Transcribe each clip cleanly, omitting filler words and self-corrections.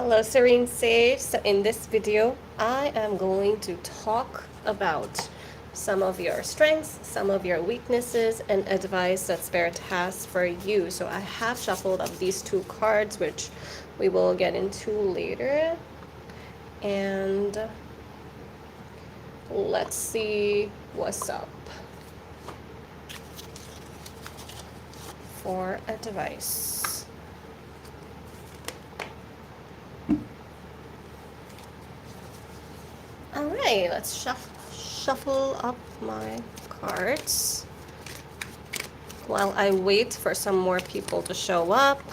Hello, Serene Sage. So in this video, I am going to talk about some of your strengths, some of your weaknesses, and advice that Spirit has for you. So I have shuffled up these two cards, which we will get into later. And let's see what's up for advice. All right, let's shuffle up my cards while I wait for some more people to show up.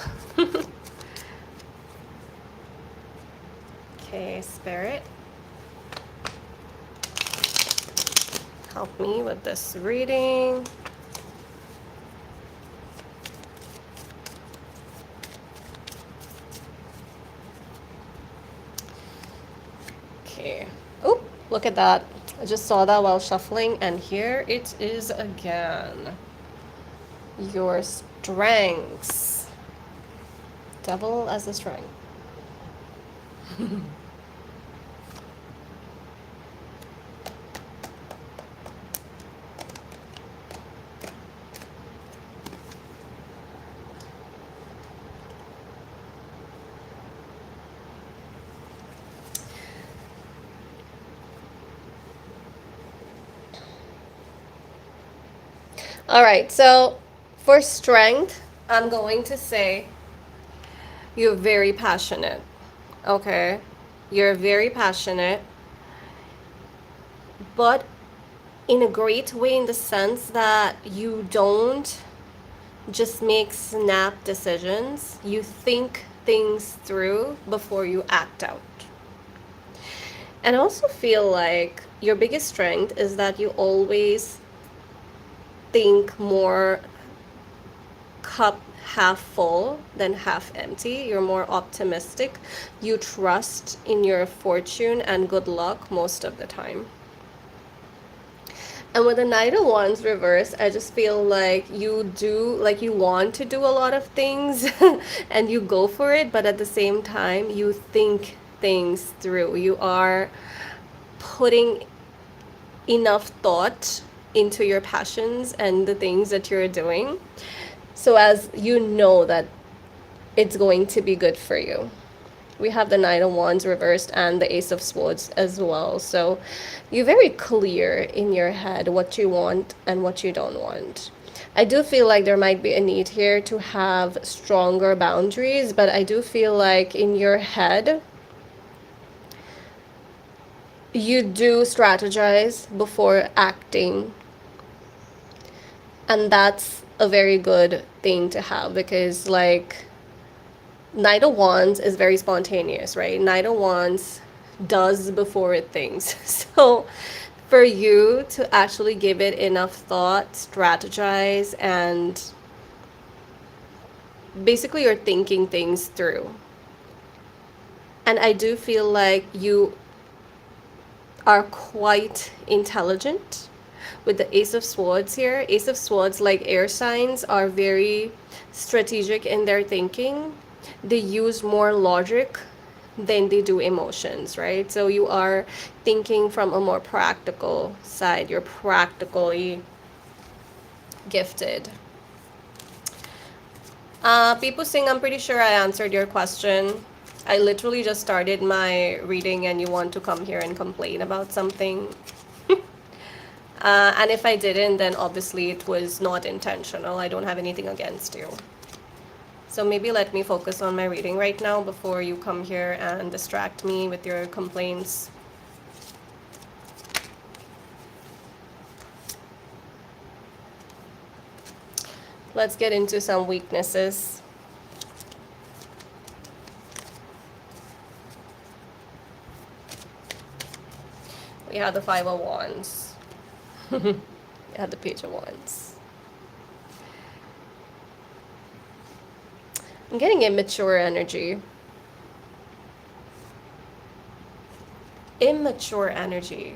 Okay, Spirit, help me with this reading. Okay. Oh, look at that. I just saw that while shuffling, and here it is again. Your strengths. Devil as a strength. All right, so for strength, I'm going to say you're very passionate. Okay? You're very passionate, but in a great way, in the sense that you don't just make snap decisions. You think things through before you act out. And I also feel like your biggest strength is that you always think more cup half full than half empty. You're more optimistic. You trust in your fortune and good luck most of the time. And with the Knight of Wands reverse, I just feel like you want to do a lot of things and you go for it, but at the same time, you think things through. You are putting enough thought into your passions and the things that you're doing, so as you know that it's going to be good for you. We have the Knight of Wands reversed and the Ace of Swords as well. So you're very clear in your head what you want and what you don't want. I do feel like there might be a need here to have stronger boundaries, but I do feel like in your head, you do strategize before acting. And that's a very good thing to have, because like Knight of Wands is very spontaneous, right? Knight of Wands does before it thinks. So for you to actually give it enough thought, strategize, and basically you're thinking things through. And I do feel like you are quite intelligent with the Ace of Swords here. Ace of Swords, like air signs, are very strategic in their thinking. They use more logic than they do emotions, right? So you are thinking from a more practical side. You're practically gifted. People Sing, I'm pretty sure I answered your question. I literally just started my reading and you want to come here and complain about something. And if I didn't, then obviously it was not intentional. I don't have anything against you. So maybe let me focus on my reading right now before you come here and distract me with your complaints. Let's get into some weaknesses. We have the Five of Wands. We have the Page of Wands. I'm getting immature energy. Immature energy.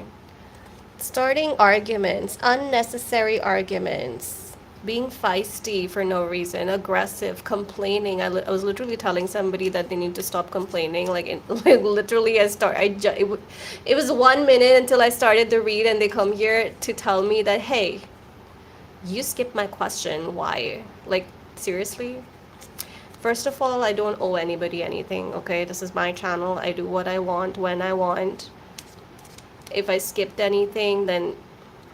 Starting arguments, unnecessary arguments. being feisty for no reason, aggressive, complaining. I was literally telling somebody that they need to stop complaining. Like literally, it was 1 minute until I started the read, and they come here to tell me that, hey, you skipped my question. Why? Like, seriously? First of all, I don't owe anybody anything, okay? This is my channel. I do what I want when I want. If I skipped anything, then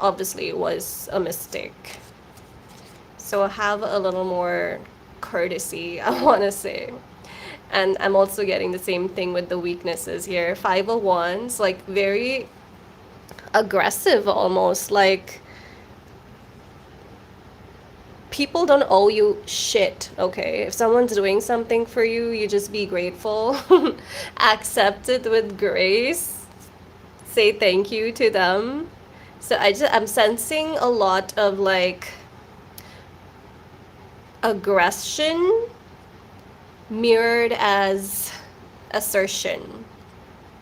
obviously it was a mistake. So have a little more courtesy, I want to say. And I'm also getting the same thing with the weaknesses here. 501s, like very aggressive almost. Like, people don't owe you shit, okay? If someone's doing something for you, you just be grateful. Accept it with grace. Say thank you to them. So I'm sensing a lot of like aggression mirrored as assertion.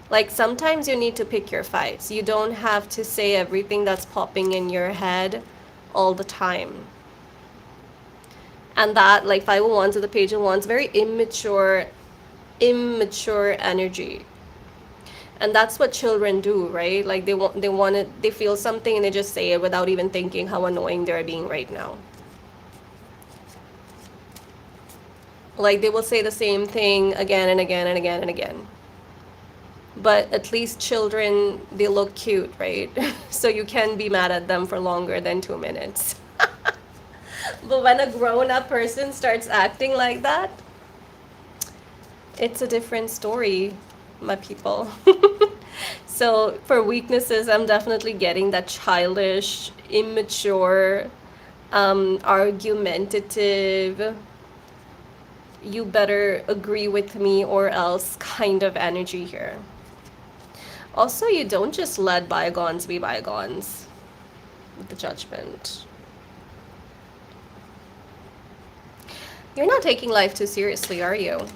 Like, sometimes you need to pick your fights. You don't have to say everything that's popping in your head all the time. And that, like, 501 to the page of wands, very immature energy. And that's what children do, right? Like, they feel something and they just say it without even thinking how annoying they're being right now. Like, they will say the same thing again and again and again and again. But at least children, they look cute, right? So you can be mad at them for longer than 2 minutes. But when a grown-up person starts acting like that, it's a different story, my people. So for weaknesses, I'm definitely getting that childish, immature, argumentative, you better agree with me or else kind of energy here. Also, you don't just let bygones be bygones with the Judgment. You're not taking life too seriously, are you?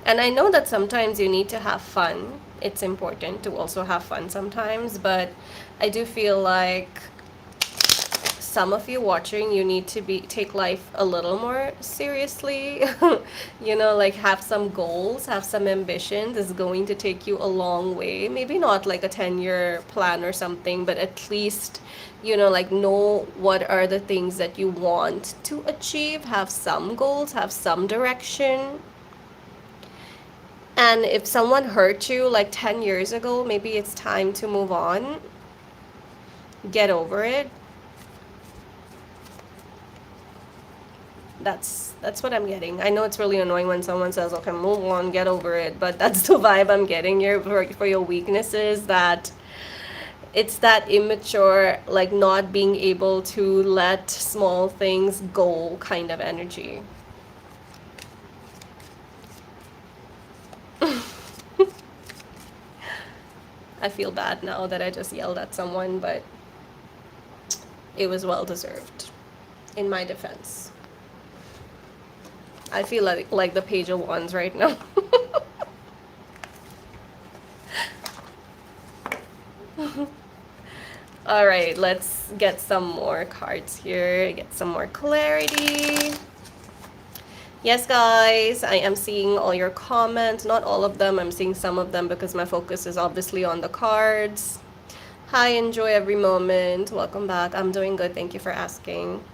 And I know that sometimes you need to have fun. It's important to also have fun sometimes, but I do feel like some of you watching, you need to take life a little more seriously. You know, like, have some goals, have some ambitions. It's going to take you a long way. Maybe not like a 10-year plan or something, but at least, you know, like, know what are the things that you want to achieve. Have some goals, have some direction. And if someone hurt you like 10 years ago, maybe it's time to move on. Get over it. That's what I'm getting. I know it's really annoying when someone says, okay, move on, get over it, but that's the vibe I'm getting here for your weaknesses, that it's that immature, like, not being able to let small things go kind of energy. I feel bad now that I just yelled at someone, but it was well deserved, in my defense. I feel like the page of wands right now. All right, let's get some more cards here, get some more clarity. Yes, guys, I am seeing all your comments. Not all of them. I'm seeing some of them because my focus is obviously on the cards. Hi, enjoy every moment. Welcome back. I'm doing good. Thank you for asking.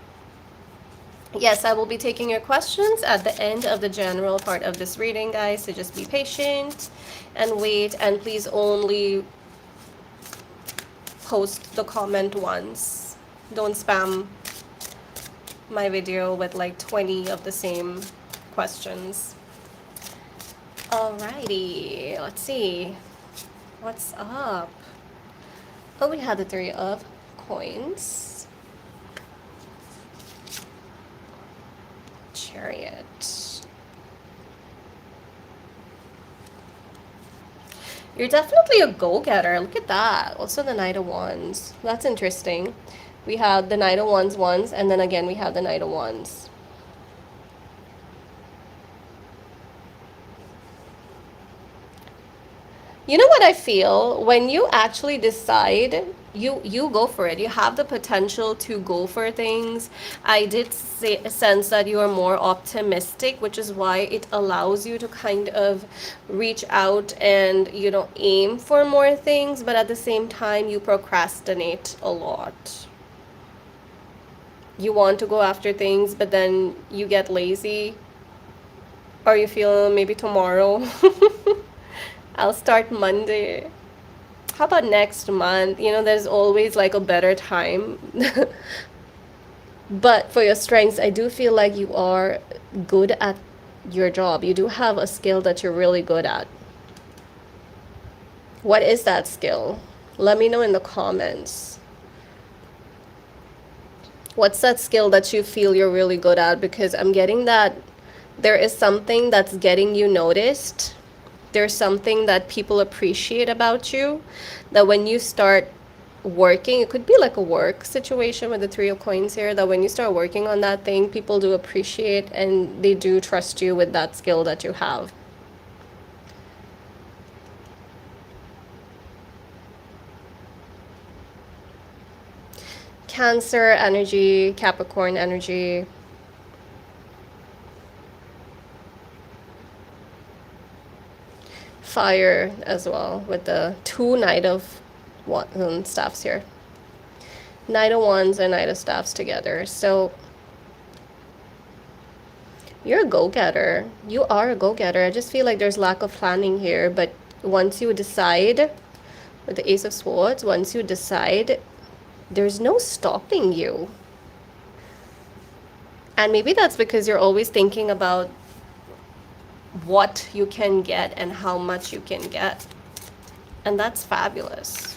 Yes, I will be taking your questions at the end of the general part of this reading, guys. So just be patient and wait. And please only post the comment once. Don't spam my video with like 20 of the same questions. Alrighty, let's see. What's up? Oh, we had the 3 of coins. Chariot. You're definitely a go-getter. Look at that. Also the Knight of Wands. That's interesting. We have the Knight of Wands once, and then again we have the Knight of Wands. You know what I feel? When you actually decide you go for it. You have the potential to go for things. I did sense that you are more optimistic, which is why it allows you to kind of reach out and, aim for more things, but at the same time you procrastinate a lot. You want to go after things, but then you get lazy, or you feel maybe tomorrow I'll start Monday. How about next month? There's always like a better time. But for your strengths, I do feel like you are good at your job. You do have a skill that you're really good at. What is that skill? Let me know in the comments. What's that skill that you feel you're really good at? Because I'm getting that there is something that's getting you noticed. There's something that people appreciate about you, that when you start working, it could be like a work situation with the three of coins here, that when you start working on that thing, people do appreciate and they do trust you with that skill that you have. Cancer energy, Capricorn energy. Fire as well with the two Knight of Staffs here. Knight of Wands and Knight of Staffs together. So you're a go-getter. You are a go-getter. I just feel like there's lack of planning here, but once you decide, with the Ace of Swords, once you decide, there's no stopping you. And maybe that's because you're always thinking about what you can get and how much you can get. And that's fabulous.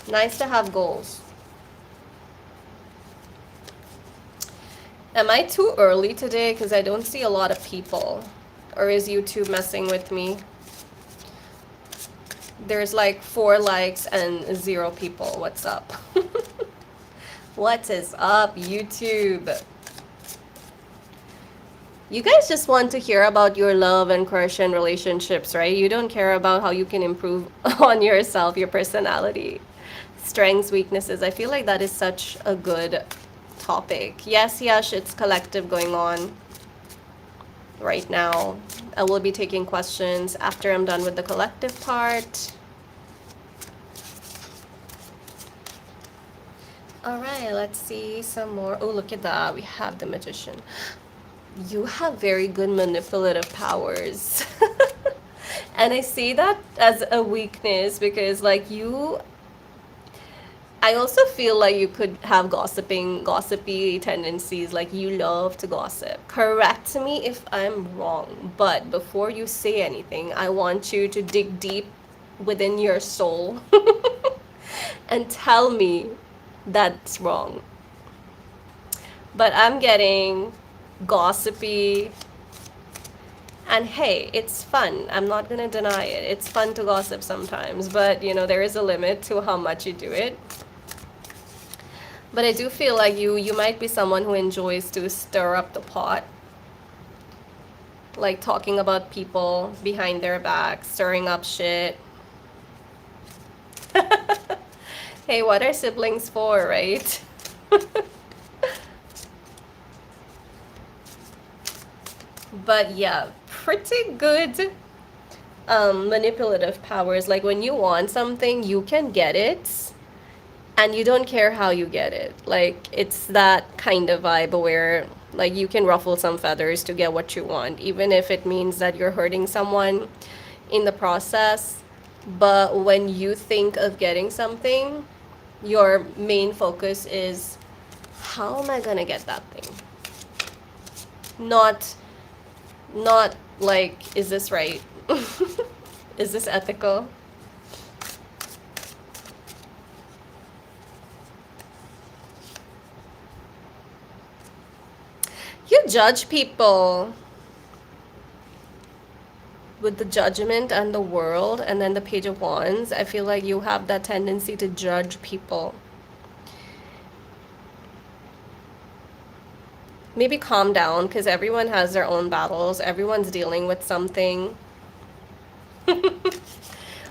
Nice to have goals. Am I too early today? Because I don't see a lot of people. Or is YouTube messing with me? There's like 4 likes and 0 people. What's up? What is up, YouTube? You guys just want to hear about your love and crush and relationships, right? You don't care about how you can improve on yourself, your personality, strengths, weaknesses. I feel like that is such a good topic. Yes, Yash, it's collective going on right now. I will be taking questions after I'm done with the collective part. All right, let's see some more. Oh, look at that. We have the Magician. You have very good manipulative powers. And I see that as a weakness because like I also feel like you could have gossipy tendencies, like you love to gossip. Correct me if I'm wrong, but before you say anything, I want you to dig deep within your soul and tell me that's wrong. But I'm getting gossipy, and hey, it's fun. I'm not gonna deny it. It's fun to gossip sometimes, but there is a limit to how much you do it. But I do feel like you might be someone who enjoys to stir up the pot, like talking about people behind their back, stirring up shit. Hey, what are siblings for, right? But yeah, pretty good manipulative powers. Like when you want something, you can get it and you don't care how you get it. Like it's that kind of vibe where like you can ruffle some feathers to get what you want, even if it means that you're hurting someone in the process. But when you think of getting something, your main focus is, how am I gonna get that thing? Not like, is this right? Is this ethical? You judge people with the Judgment and the World, and then the Page of Wands. I feel like you have that tendency to judge people. Maybe calm down, because everyone has their own battles. Everyone's dealing with something.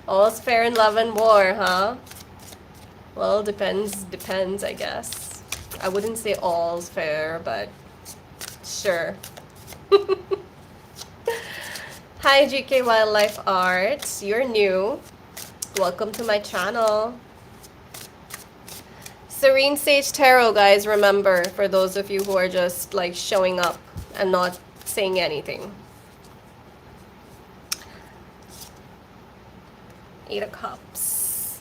All's fair in love and war, huh? Well, depends, I guess. I wouldn't say all's fair, but sure. Hi, GK Wildlife Arts. You're new. Welcome to my channel. Serene Sage Tarot, guys, remember, for those of you who are just like showing up and not saying anything. 8 of Cups.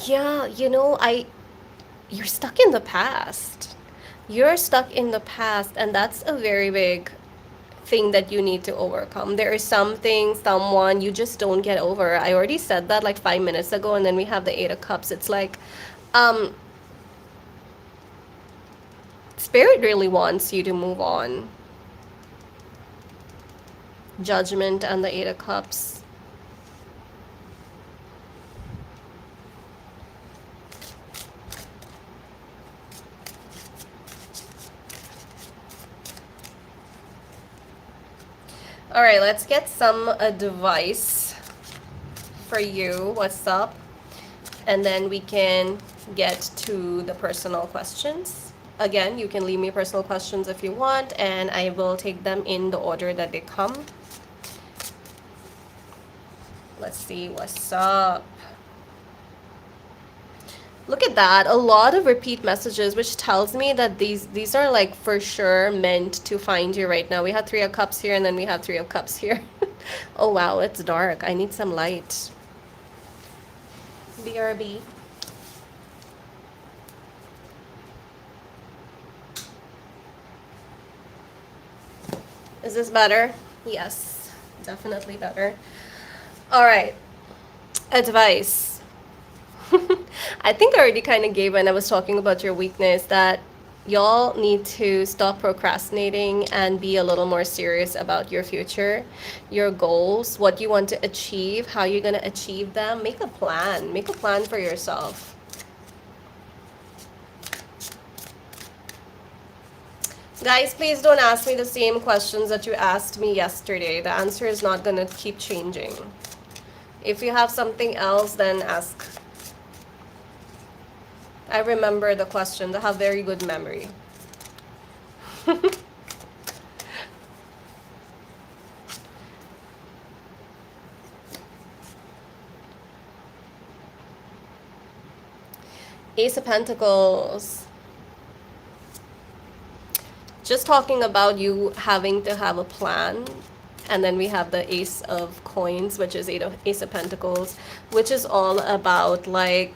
Yeah, you're stuck in the past. You're stuck in the past, and that's a very big thing that you need to overcome. There is something, someone you just don't get over. I already said that like 5 minutes ago, and then we have the 8 of Cups. It's like, um, Spirit really wants you to move on. Judgment and the 8 of Cups. All right, let's get some advice for you. What's up? And then we can get to the personal questions. Again, you can leave me personal questions if you want, and I will take them in the order that they come. Let's see what's up. Look at that, a lot of repeat messages, which tells me that these are like for sure meant to find you right now. We have 3 of Cups here, and then we have 3 of Cups here. Oh wow, it's dark. I need some light. BRB. Is this better? Yes, definitely better. All right, advice. I think I already kind of gave when I was talking about your weakness that y'all need to stop procrastinating and be a little more serious about your future, your goals, what you want to achieve, how you're going to achieve them. Make a plan. Make a plan for yourself. Guys, please don't ask me the same questions that you asked me yesterday. The answer is not going to keep changing. If you have something else, then ask. I remember the questions. I have very good memory. Ace of Pentacles. Just talking about you having to have a plan. And then we have the Ace of Coins, which is Ace of Pentacles, which is all about like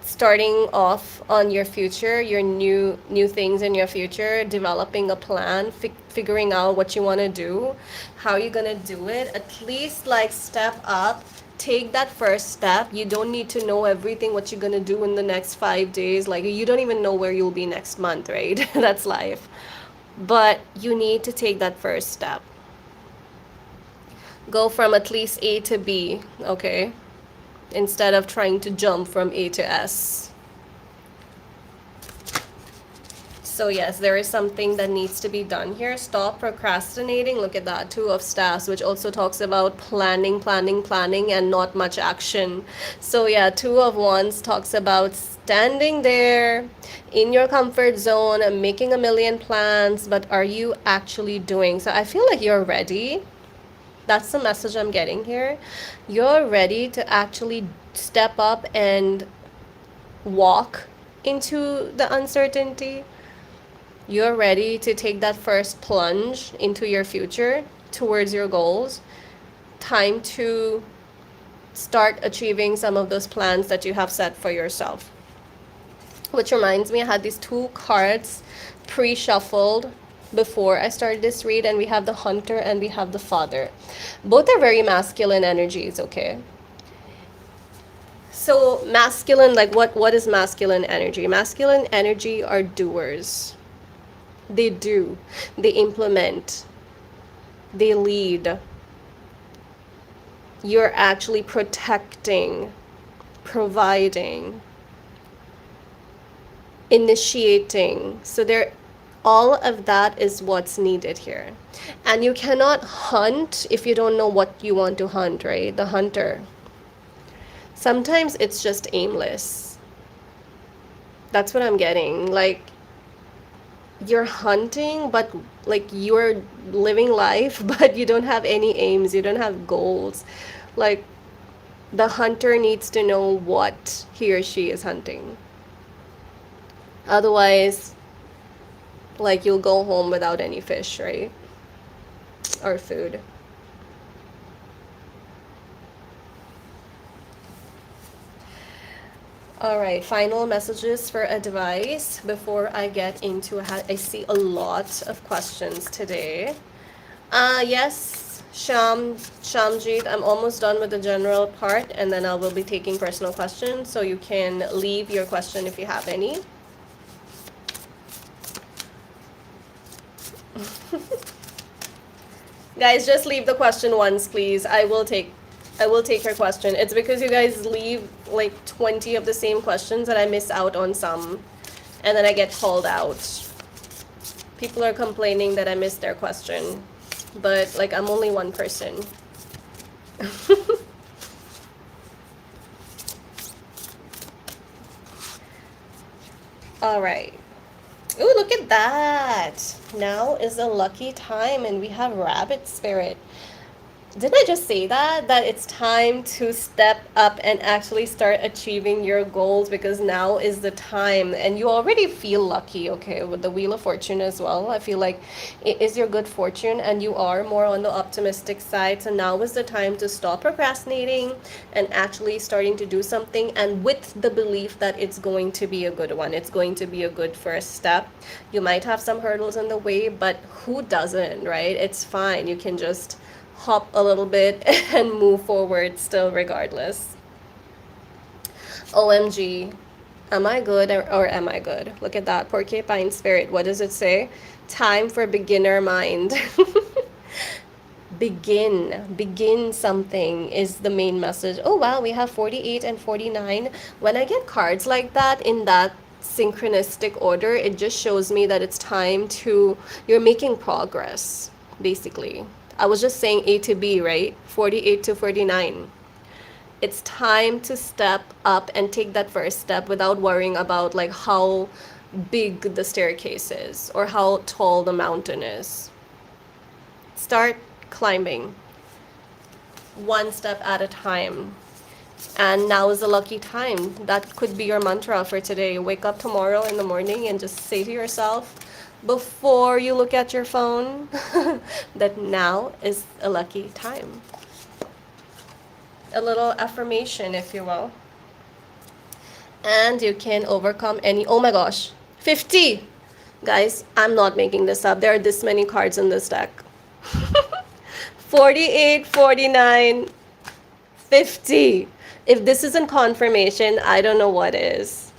starting off on your future, your new things in your future, developing a plan, figuring out what you want to do, how you're gonna do it. At least like step up, take that first step. You don't need to know everything what you're gonna do in the next 5 days. Like you don't even know where you'll be next month, right? That's life. But you need to take that first step. Go from at least A to B, okay? Instead of trying to jump from A to S. So yes, there is something that needs to be done here. Stop procrastinating. Look at that, 2 of Staffs, which also talks about planning, and not much action. So yeah, 2 of Wands talks about standing there in your comfort zone and making a million plans, but are you actually doing? So I feel like you're ready. That's the message I'm getting here. You're ready to actually step up and walk into the uncertainty. You're ready to take that first plunge into your future towards your goals. Time to start achieving some of those plans that you have set for yourself. Which reminds me, I had these 2 cards pre-shuffled before I started this read, and we have the Hunter and we have the Father. Both are very masculine energies, okay? So masculine, like what is masculine energy? Masculine energy are doers. They do. They implement. They lead. You're actually protecting, providing, initiating. So they're All of that is what's needed here. And you cannot hunt if you don't know what you want to hunt, right? The hunter. Sometimes it's just aimless. That's what I'm getting. Like, you're hunting, but like you're living life, but you don't have any aims, you don't have goals. Like, the hunter needs to know what he or she is hunting. Otherwise, like, you'll go home without any fish, right? Or food. All right, final messages for advice before I get into I see a lot of questions today. Yes, Shamjit, I'm almost done with the general part, and then I will be taking personal questions, so you can leave your question if you have any. Guys, just leave the question once, please. I will take your question. It's because you guys leave like 20 of the same questions and I miss out on some. And then I get called out. People are complaining that I missed their question. But like, I'm only one person. All right. Ooh, look at that. Now is a lucky time and we have rabbit spirit. Didn't I just say that? That it's time to step up and actually start achieving your goals, because now is the time. And you already feel lucky, okay, with the Wheel of Fortune as well. I feel like it is your good fortune and you are more on the optimistic side. So now is the time to stop procrastinating and actually starting to do something, and with the belief that it's going to be a good one. It's going to be a good first step. You might have some hurdles in the way, but who doesn't, right? It's fine. You can just hop a little bit and move forward still regardless. OMG. Am I good or am I good? Look at that. Porcupine spirit. What does it say? Time for beginner mind. Begin something is the main message. Oh wow, we have 48 and 49. When I get cards like that in that synchronistic order, it just shows me that it's time to, you're making progress, basically. I was just saying A to B, right? 48 to 49. It's time to step up and take that first step without worrying about like how big the staircase is or how tall the mountain is. Start climbing one step at a time. And now is a lucky time. That could be your mantra for today. Wake up tomorrow in the morning and just say to yourself, before you look at your phone, that now is a lucky time. A little affirmation, if you will. And you can overcome any, oh my gosh, 50! Guys, I'm not making this up. There are this many cards in this deck. 48, 49, 50. If this isn't confirmation, I don't know what is.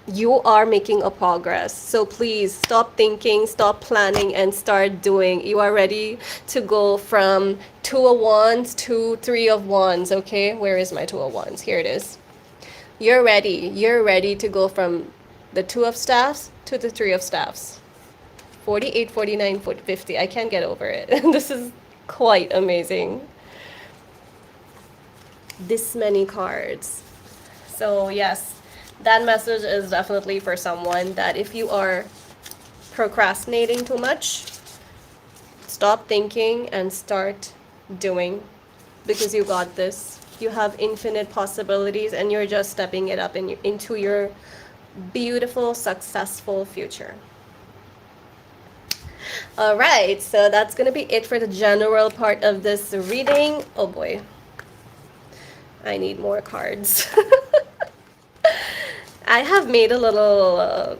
You are making a progress. So please stop thinking, stop planning, and start doing. You are ready to go from 2 of Wands to 3 of Wands, okay? Where is my 2 of Wands? Here it is. You're ready. You're ready to go from the 2 of Staffs to the 3 of Staffs. 48, 49, 50. I can't get over it. This is quite amazing. This many cards. So yes, that message is definitely for someone that if you are procrastinating too much, stop thinking and start doing, because you got this. You have infinite possibilities and you're just stepping it up into your beautiful, successful future. All right, so that's going to be it for the general part of this reading. Oh boy, I need more cards. I have made a little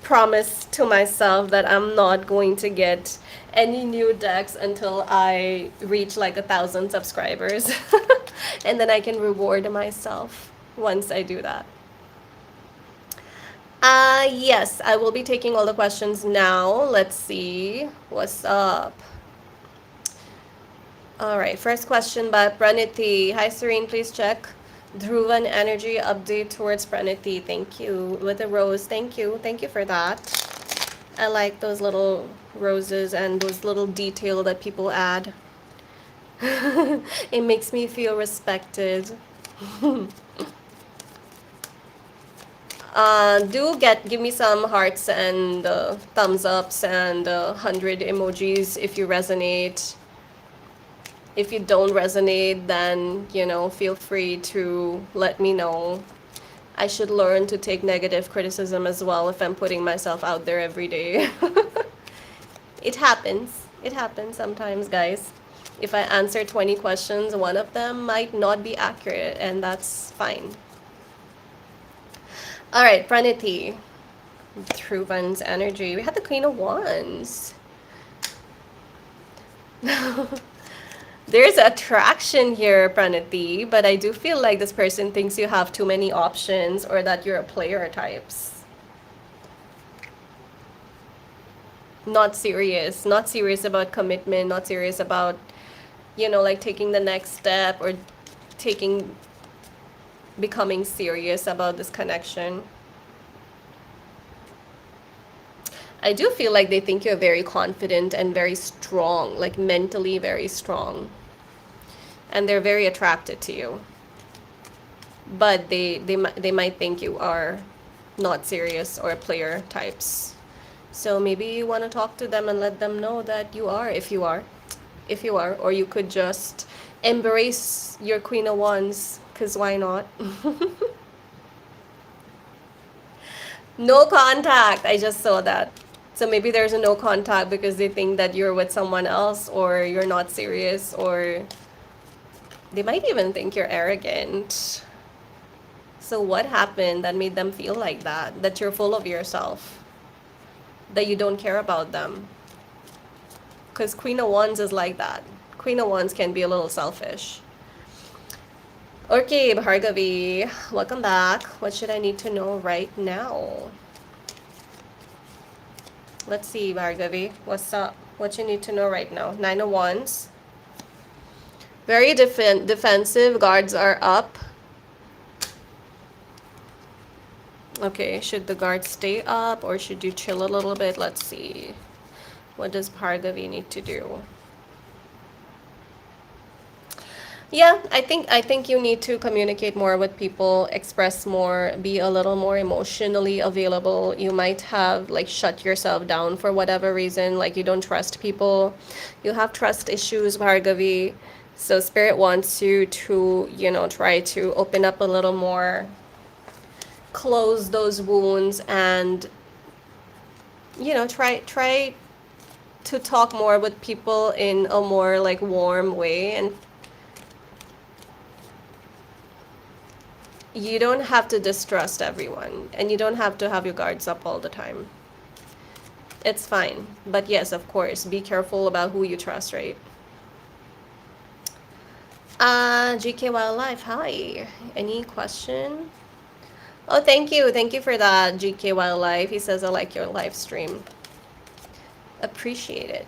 promise to myself that I'm not going to get any new decks until I reach like 1,000 subscribers. And then I can reward myself once I do that. Yes, I will be taking all the questions now. Let's see what's up. All right, first question by Praniti. Hi, Serene, please check Dhruvan energy update towards Praniti. Thank you. With a rose, thank you. Thank you for that. I like those little roses and those little detail that people add. It makes me feel respected. Do give me some hearts and thumbs ups and 100 emojis if you resonate. If you don't resonate, then feel free to let me know. I should learn to take negative criticism as well if I'm putting myself out there every day. It happens. It happens sometimes, guys. If I answer 20 questions, one of them might not be accurate, and that's fine. All right, Praniti. Truvan's energy. We had the Queen of Wands. There's attraction here, Pranati, but I do feel like this person thinks you have too many options or that you're a player types. Not serious. Not serious about commitment, not serious about, like taking the next step or taking becoming serious about this connection. I do feel like they think you're very confident and very strong, like mentally very strong. And they're very attracted to you. But they might think you are not serious or player types. So maybe you want to talk to them and let them know that you are, if you are. If you are, or you could just embrace your Queen of Wands, because why not? No contact. I just saw that. So maybe there's a no contact because they think that you're with someone else or you're not serious, or they might even think you're arrogant. So what happened that made them feel like that? That you're full of yourself? That you don't care about them? Because Queen of Wands is like that. Queen of Wands can be a little selfish. Okay, Bhargavi, welcome back. What should I need to know right now? Let's see, Bhargavi. What's up? What you need to know right now? Nine of Wands. Very defensive. Guards are up. Okay, should the guards stay up or should you chill a little bit? Let's see. What does Bhargavi need to do? Yeah, I think you need to communicate more with people, express more, be a little more emotionally available. You might have like shut yourself down for whatever reason, like you don't trust people. You have trust issues, Bhargavi. So spirit wants you to, try to open up a little more, close those wounds and try to talk more with people in a more like warm way, and you don't have to distrust everyone and you don't have to have your guards up all the time. It's fine. But yes, of course, be careful about who you trust, right? GK Wildlife, hi. Any question? Oh, thank you. Thank you for that, GK Wildlife. He says, I like your live stream. Appreciate it.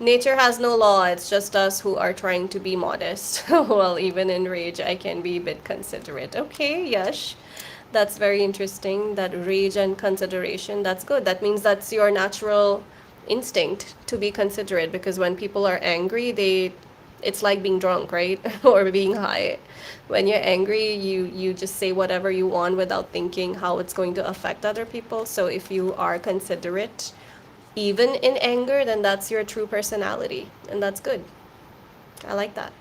Nature has no law, it's just us who are trying to be modest. Well, even in rage, I can be a bit considerate. Okay, Yash. That's very interesting. That rage and consideration, that's good. That means that's your natural instinct to be considerate, because when people are angry, it's like being drunk, right? Or being high. When you're angry, you just say whatever you want without thinking how it's going to affect other people. So if you are considerate, even in anger, then that's your true personality, and that's good. I like that.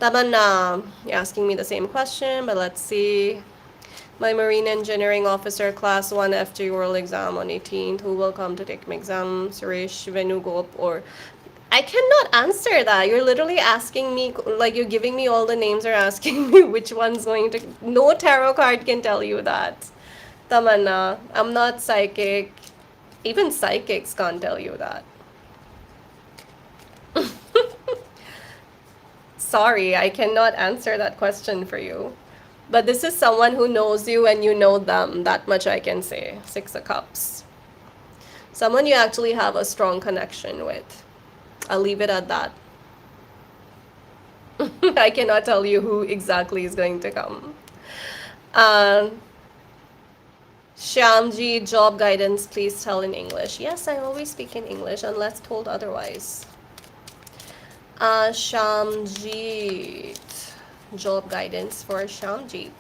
Tabanna, you're asking me the same question, but let's see. My Marine Engineering Officer Class 1 FG World Exam on 18th. Who will come to take my exam? Suresh, Venugop, or... I cannot answer that. You're literally asking me, like you're giving me all the names or asking me which one's going to... No tarot card can tell you that. Tamanna, I'm not psychic. Even psychics can't tell you that. Sorry, I cannot answer that question for you. But this is someone who knows you and you know them. That much I can say. Six of Cups. Someone you actually have a strong connection with. I'll leave it at that. I cannot tell you who exactly is going to come. Shyamji, job guidance, please tell in English. Yes, I always speak in English unless told otherwise. Shyamjit. Job guidance for Shyamjit.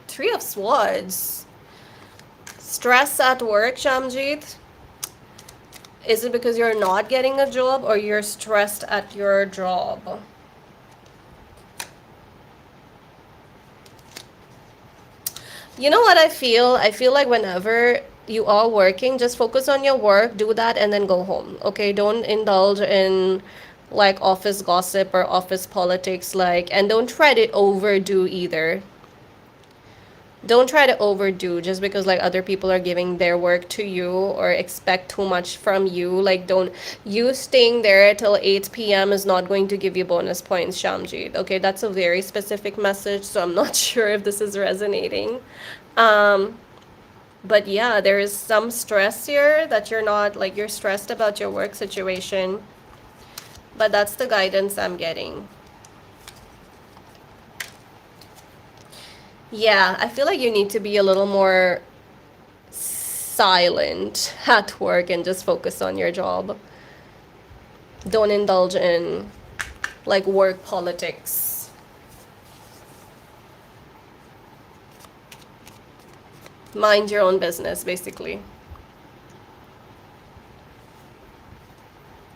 Three of Swords. Stress at work, Shyamjit. Is it because you're not getting a job or you're stressed at your job? You know what I feel? I feel like whenever you are working, just focus on your work, do that, and then go home. Okay? Don't indulge in like office gossip or office politics, like, and don't try to overdo either. Don't try to overdo just because like other people are giving their work to you or expect too much from you. Like, don't, you staying there till 8 p.m. is not going to give you bonus points, Shamjit. Okay, that's a very specific message, so I'm not sure if this is resonating. um but yeah, there is some stress here that you're not, like, you're stressed about your work situation, but that's the guidance I'm getting. Yeah, I feel like you need to be a little more silent at work and just focus on your job. Don't indulge in like work politics. Mind your own business, basically.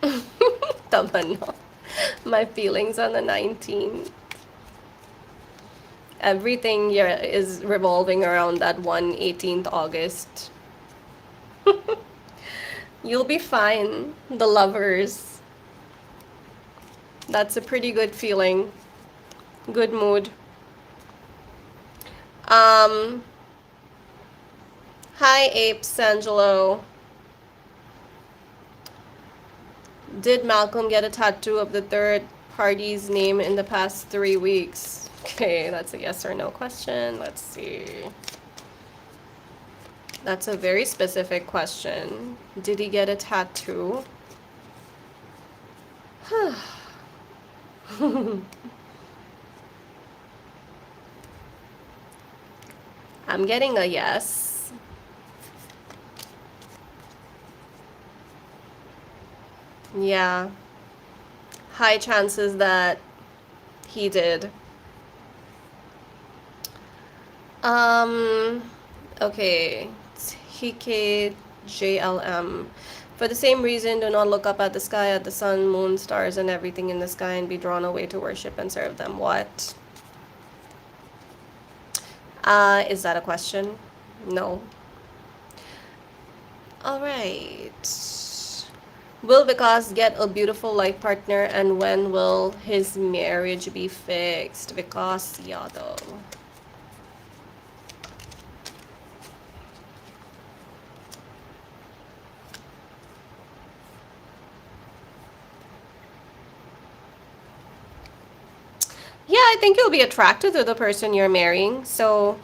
Tamanna. My feelings on the 19th. Everything, yeah, is revolving around that 18th August. You'll be fine, the lovers. That's a pretty good feeling. Good mood. Um, Hi, Apes Angelo. Did Malcolm get a tattoo of the third party's name in the past 3 weeks? Okay, that's a yes or no question. Let's see. That's a very specific question. Did he get a tattoo? I'm getting a yes. Yeah. High chances that he did. Um, okay. TKJLM. For the same reason, do not look up at the sky, at the sun, moon, stars, and everything in the sky, and be drawn away to worship and serve them. What? Is that a question? No. All right. Will Vikas get a beautiful life partner, and when will his marriage be fixed? Vikas Yadav. Yeah, I think you'll be attracted to the person you're marrying, so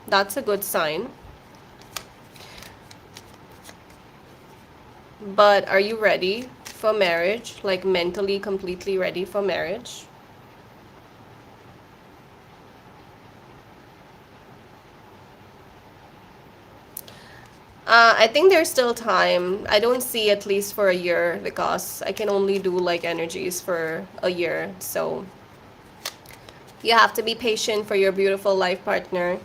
that's a good sign. But are you ready for marriage? Like, mentally completely ready for marriage? I think there's still time. I don't see at least for a year because I can only do like energies for a year. So you have to be patient for your beautiful life partner.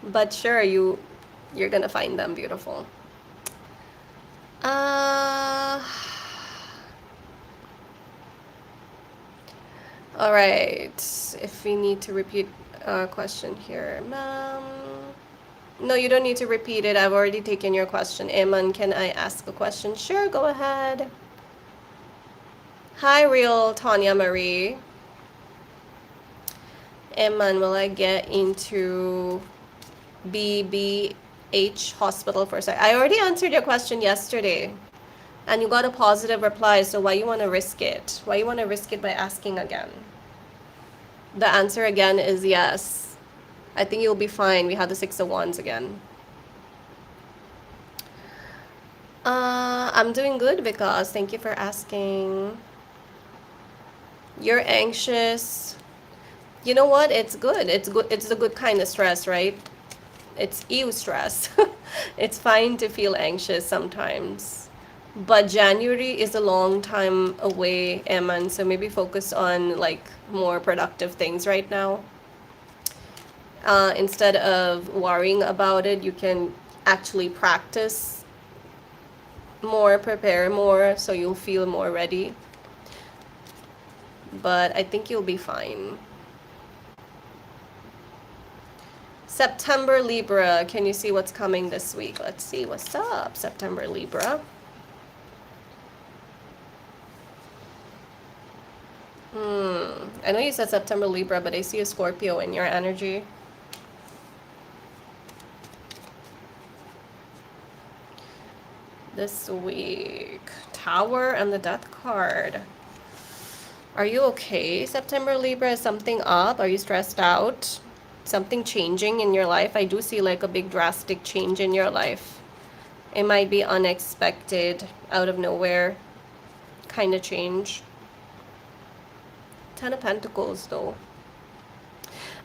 But sure, you're gonna find them beautiful. Uh, all right. If we need to repeat a question here, no, you don't need to repeat it. I've already taken your question. Eman, can I ask a question? Sure, go ahead. Hi, real Tanya Marie. Eman, will I get into BBH hospital for a sec? I already answered your question yesterday. And you got a positive reply, so why you want to risk it? Why you want to risk it by asking again? The answer again is yes. I think you'll be fine. We had the Six of Wands again. I'm doing good, Vikas. Thank you for asking. You're anxious. You know what? It's good. It's good. It's the good kind of stress, right? It's eustress. It's fine to feel anxious sometimes. But January is a long time away, Eman, so maybe focus on like more productive things right now. Instead of worrying about it, you can actually practice more, prepare more, so you'll feel more ready. But I think you'll be fine. September Libra, can you see what's coming this week? Let's see what's up, September Libra. I know you said September Libra, but I see a Scorpio in your energy. This week, Tower and the Death card. Are you okay, September Libra? Is something up? Are you stressed out? Something changing in your life? I do see like a big drastic change in your life. It might be unexpected, out of nowhere kind of change. Ten of Pentacles though.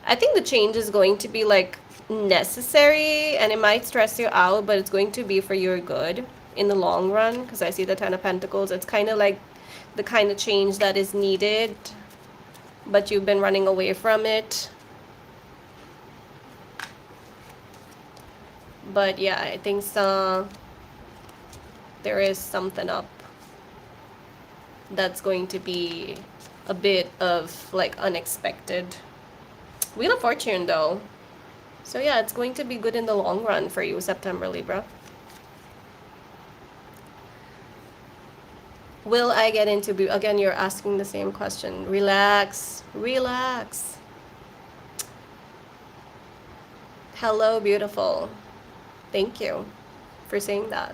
I think the change is going to be like necessary, and it might stress you out, but it's going to be for your good in the long run, because I see the Ten of Pentacles. It's kind of like the kind of change that is needed, but you've been running away from it. But yeah, I think there is something up that's going to be a bit of like unexpected. Wheel of Fortune though. So yeah, it's going to be good in the long run for you, September Libra. Will I get into... Again, you're asking the same question. Relax. Relax. Hello, beautiful. Thank you for saying that.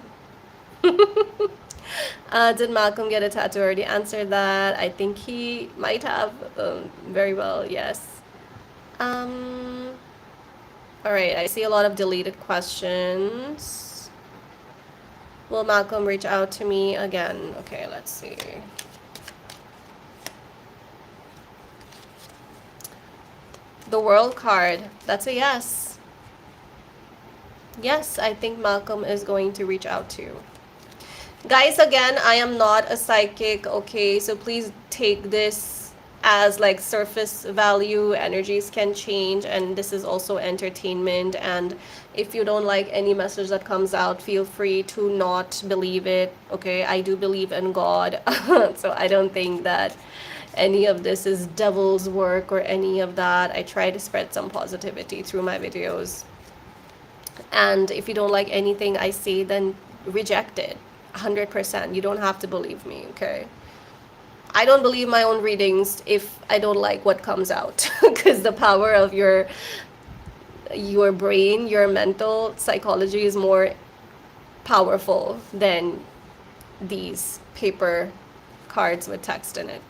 Did Malcolm get a tattoo? Already answered that. I think he might have. Very well, yes. All right, I see a lot of deleted questions. Will Malcolm reach out to me again? Okay, let's see. The World card. That's a yes. Yes, I think Malcolm is going to reach out to you. Guys, again, I am not a psychic, okay? So please take this as like surface value. Energies can change, and this is also entertainment. And if you don't like any message that comes out, feel free to not believe it, okay? I do believe in God, so I don't think that any of this is devil's work or any of that. I try to spread some positivity through my videos. And if you don't like anything I say, then reject it 100%. You don't have to believe me, okay? I don't believe my own readings if I don't like what comes out, because the power of your brain, your mental psychology is more powerful than these paper cards with text in it.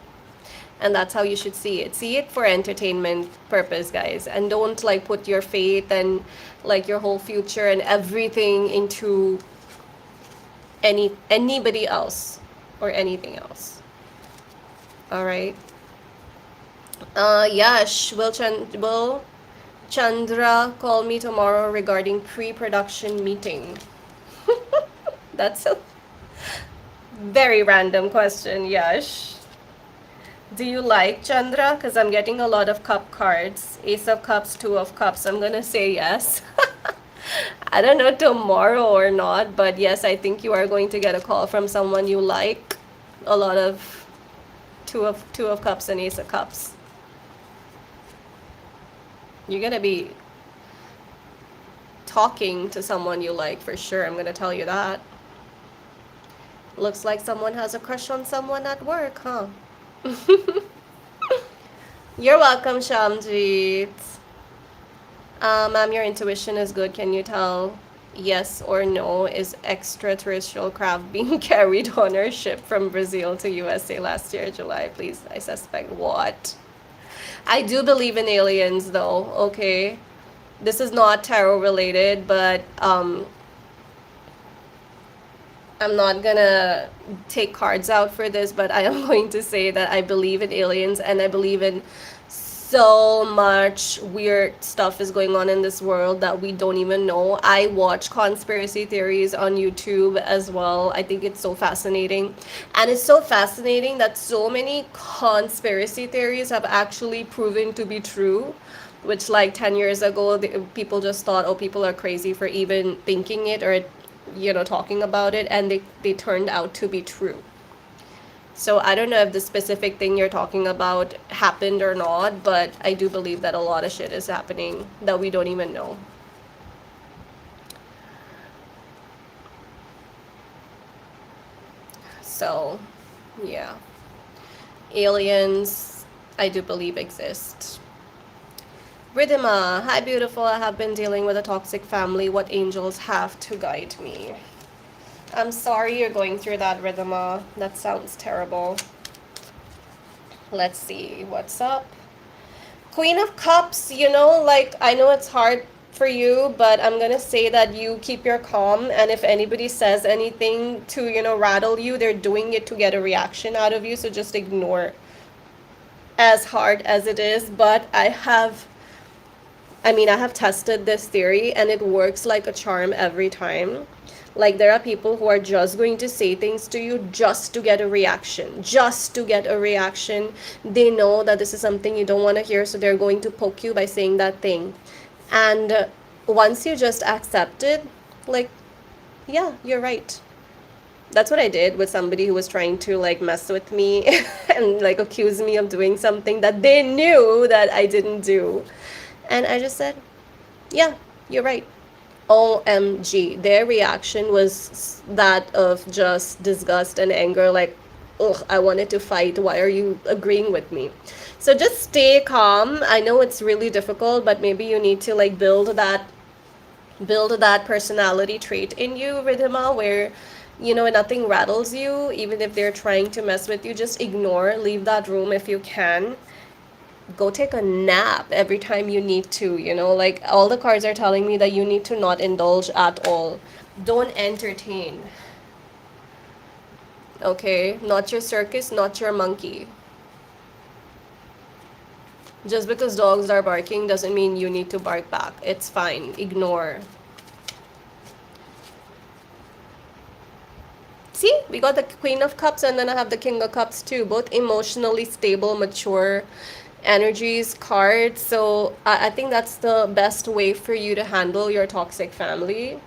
And that's how you should see it. See it for entertainment purpose, guys. And don't like put your faith and like your whole future and everything into anybody else or anything else. All right. Yash, will Chandra call me tomorrow regarding pre-production meeting? That's a very random question, Yash. Do you like Chandra? Because I'm getting a lot of cup cards. Ace of Cups, Two of Cups. I'm going to say yes. I don't know tomorrow or not, but yes, I think you are going to get a call from someone you like. A lot of Two of Cups and Ace of Cups. You're going to be talking to someone you like for sure. I'm going to tell you that. Looks like someone has a crush on someone at work, huh? You're welcome, Shamjit. Ma'am, your intuition is good. Can you tell yes or no? Is extraterrestrial craft being carried on our ship from Brazil to USA last year, July? Please, I suspect. What? I do believe in aliens, though, okay? This is not tarot related, but I'm not gonna take cards out for this, but I am going to say that I believe in aliens and I believe in so much weird stuff is going on in this world that we don't even know. I watch conspiracy theories on YouTube as well. I think it's so fascinating. And it's so fascinating that so many conspiracy theories have actually proven to be true, which like 10 years ago people just thought, oh, people are crazy for even thinking it or talking about it, and they turned out to be true. So I don't know if the specific thing you're talking about happened or not, but I do believe that a lot of shit is happening that we don't even know. So, yeah. Aliens, I do believe exist. Ridhima, hi beautiful, I have been dealing with a toxic family. What angels have to guide me? I'm sorry you're going through that, Ridhima. That sounds terrible. Let's see what's up. Queen of Cups, like I know it's hard for you, but I'm gonna say that you keep your calm, and if anybody says anything to, rattle you, they're doing it to get a reaction out of you, so just ignore as hard as it is. But I have tested this theory and it works like a charm every time. Like, there are people who are just going to say things to you just to get a reaction. Just to get a reaction. They know that this is something you don't want to hear, so they're going to poke you by saying that thing. And once you just accept it, like, yeah, you're right. That's what I did with somebody who was trying to like mess with me and like accuse me of doing something that they knew that I didn't do. And I just said, yeah, you're right. OMG. Their reaction was that of just disgust and anger, like, ugh, I wanted to fight. Why are you agreeing with me? So just stay calm. I know it's really difficult, but maybe you need to like build that personality trait in you, Ridhima, where nothing rattles you. Even if they're trying to mess with you, just ignore, leave that room if you can. Go take a nap every time you need to, like all the cards are telling me that you need to not indulge at all. Don't entertain. Okay, not your circus, not your monkey. Just because dogs are barking doesn't mean you need to bark back. It's fine. Ignore. See, we got the Queen of Cups and then I have the King of Cups too. Both emotionally stable, mature energies cards. So I think that's the best way for you to handle your toxic family.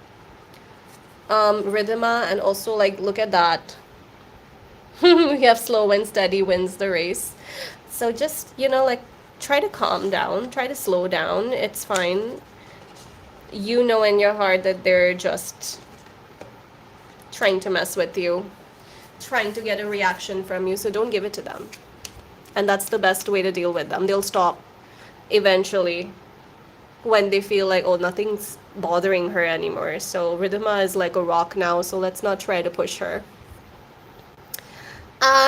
Ridhima, and also like look at that. We have slow and steady wins the race. So just, like try to calm down, try to slow down. It's fine. You know in your heart that they're just trying to mess with you, trying to get a reaction from you, so don't give it to them. And that's the best way to deal with them. They'll stop eventually when they feel like, oh, nothing's bothering her anymore. So Ridhima is like a rock now, so let's not try to push her.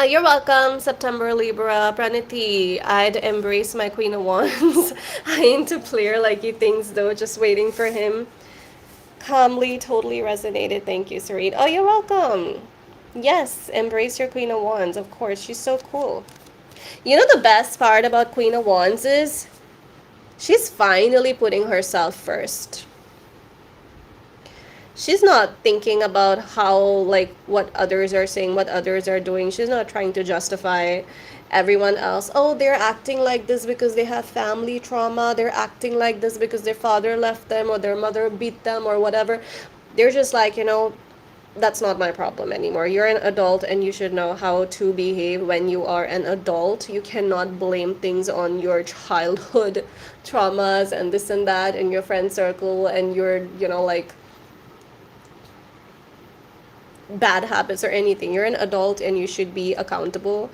You're welcome, September Libra. Praniti, I'd embrace my Queen of Wands. I ain't to clear like he thinks though, just waiting for him. Calmly, totally resonated. Thank you, Serene. Oh, you're welcome. Yes, embrace your Queen of Wands. Of course, she's so cool. The best part about Queen of Wands is she's finally putting herself first. She's not thinking about how, like, what others are saying, what others are doing. She's not trying to justify everyone else. Oh, they're acting like this because they have family trauma. They're acting like this because their father left them or their mother beat them or whatever. They're just like, that's not my problem anymore. You're an adult and you should know how to behave when you are an adult. You cannot blame things on your childhood traumas and this and that and your friend circle and your, like bad habits or anything. You're an adult and you should be accountable.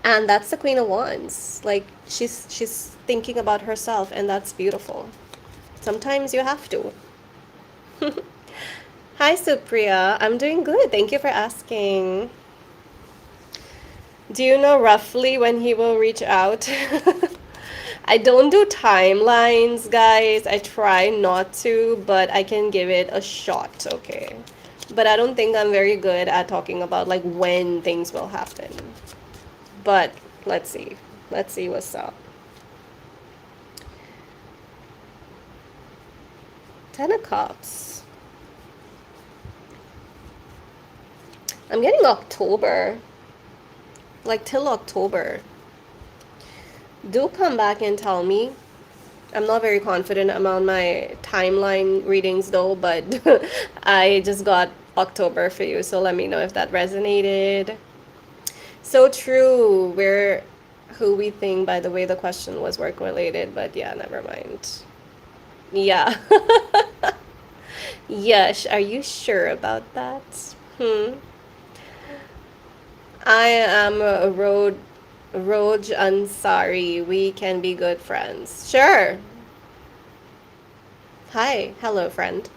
And that's the Queen of Wands. Like she's thinking about herself, and that's beautiful. Sometimes you have to. Hi, Supriya. I'm doing good. Thank you for asking. Do you know roughly when he will reach out? I don't do timelines, guys. I try not to, but I can give it a shot, okay? But I don't think I'm very good at talking about like when things will happen. But let's see. Let's see what's up. Ten of Cups. I'm getting October. Like till October. Do come back and tell me. I'm not very confident about my timeline readings though, but I just got October for you, so let me know if that resonated. So true. We're who we think, by the way, the question was work related, but yeah, never mind. Yeah. Yes, are you sure about that? I am a Roj Ansari. We can be good friends. Sure. Hi. Hello, friend.